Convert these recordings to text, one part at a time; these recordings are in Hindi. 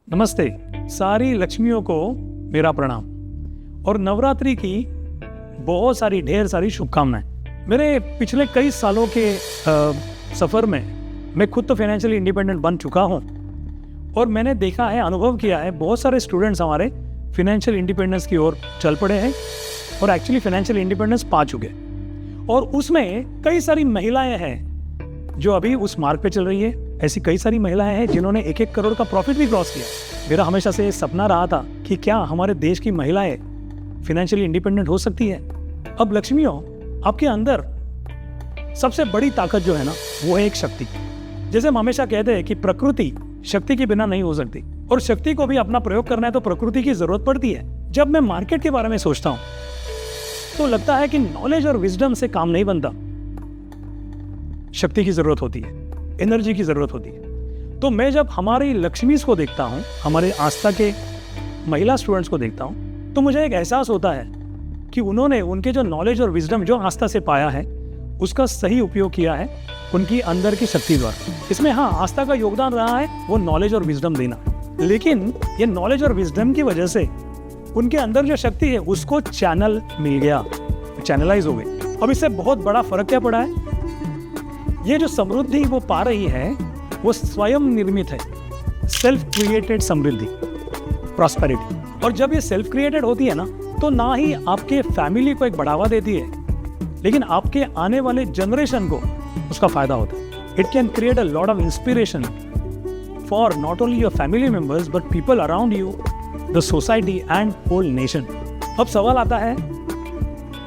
नमस्ते, सारी लक्ष्मियों को मेरा प्रणाम और नवरात्रि की बहुत सारी ढेर सारी शुभकामनाएं। मेरे पिछले कई सालों के सफ़र में मैं खुद तो फाइनेंशियली इंडिपेंडेंट बन चुका हूं और मैंने देखा है, अनुभव किया है, बहुत सारे स्टूडेंट्स हमारे फाइनेंशियल इंडिपेंडेंस की ओर चल पड़े हैं और एक्चुअली फाइनेंशियल इंडिपेंडेंस पा चुके। और उसमें कई सारी महिलाएं हैं जो अभी उस मार्ग पे चल रही है। ऐसी कई सारी महिलाएं हैं जिन्होंने 1-1 करोड़ का प्रॉफिट भी क्रॉस किया। मेरा हमेशा से सपना रहा था कि क्या हमारे देश की महिलाएं फाइनेंशियली इंडिपेंडेंट हो सकती है। अब लक्ष्मियों, आपके अंदर सबसे बड़ी ताकत जो है ना, वो है एक शक्ति। जैसे हम हमेशा कहते हैं कि प्रकृति शक्ति के बिना नहीं हो सकती और शक्ति को भी अपना प्रयोग करना है तो प्रकृति की जरूरत पड़ती है। जब मैं मार्केट के बारे में सोचता हूं तो लगता है कि नॉलेज और विजडम से काम नहीं बनता, शक्ति की जरूरत होती है, एनर्जी की जरूरत होती है। तो मैं जब हमारी लक्ष्मीज को देखता हूं, हमारे आस्था के महिला स्टूडेंट्स को देखता हूं, तो मुझे एक एहसास होता है कि उन्होंने उनके जो नॉलेज और विजडम जो आस्था से पाया है उसका सही उपयोग किया है उनकी अंदर की शक्ति द्वारा। इसमें हाँ, आस्था का योगदान रहा है वो नॉलेज और विजडम देना, लेकिन ये नॉलेज और विजडम की वजह से उनके अंदर जो शक्ति है उसको चैनल मिल गया, चैनलाइज हो गई। अब इससे बहुत बड़ा फर्क क्या पड़ा है, ये जो समृद्धि वो पा रही है वो स्वयं निर्मित है, सेल्फ क्रिएटेड समृद्धि, प्रॉस्पेरिटी। और जब ये सेल्फ क्रिएटेड होती है ना, तो ना ही आपके फैमिली को एक बढ़ावा देती है, लेकिन आपके आने वाले जनरेशन को उसका फायदा होता है। It can create a lot of inspiration for not only your family members but people around you, the society and whole nation. अब सवाल आता है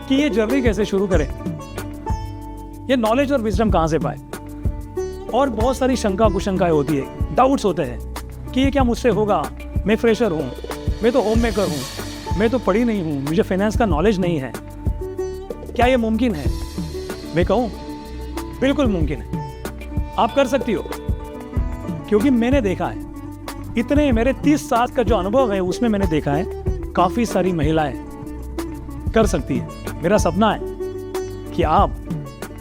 कि ये जर्नी कैसे शुरू करें, ये नॉलेज और विजडम कहां से पाए। और बहुत सारी शंका कुशंकाएं होती है, डाउट्स होते हैं कि ये क्या मुझसे होगा, मैं फ्रेशर हूं, मैं तो होम मेकर हूं, मैं तो पढ़ी नहीं हूं, मुझे फाइनेंस का नॉलेज नहीं है, क्या ये मुमकिन है। मैं कहूं बिल्कुल मुमकिन है, आप कर सकती हो, क्योंकि मैंने देखा है, इतने मेरे 30 साल का जो अनुभव है उसमें मैंने देखा है काफी सारी महिलाएं कर सकती है। मेरा सपना है कि आप,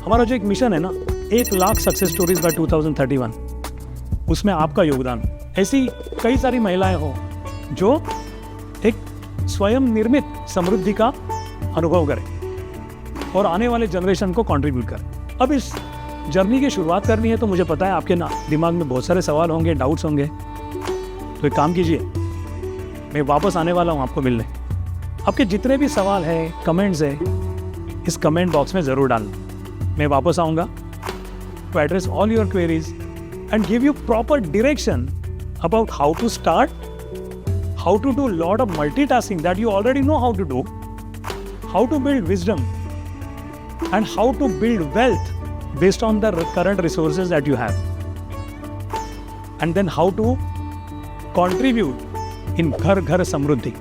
हमारा जो एक मिशन है ना, 1 लाख सक्सेस स्टोरीज बाय 2031, उसमें आपका योगदान, ऐसी कई सारी महिलाएं हो जो एक स्वयं निर्मित समृद्धि का अनुभव करें और आने वाले जनरेशन को कंट्रीब्यूट करें। अब इस जर्नी की शुरुआत करनी है तो मुझे पता है आपके दिमाग में बहुत सारे सवाल होंगे, डाउट्स होंगे, तो एक काम कीजिए, मैं वापस आने वाला हूं आपको मिलने। आपके जितने भी सवाल हैं, कमेंट्स हैं, इस कमेंट बॉक्स में ज़रूर डालना। मैं वापस आऊँगा to address all your queries and give you proper direction about how to start, how to do lot of multitasking that you already know how to do, how to build wisdom, and how to build wealth based on the current resources that you have, and then how to contribute in Ghar Ghar Samruddhi.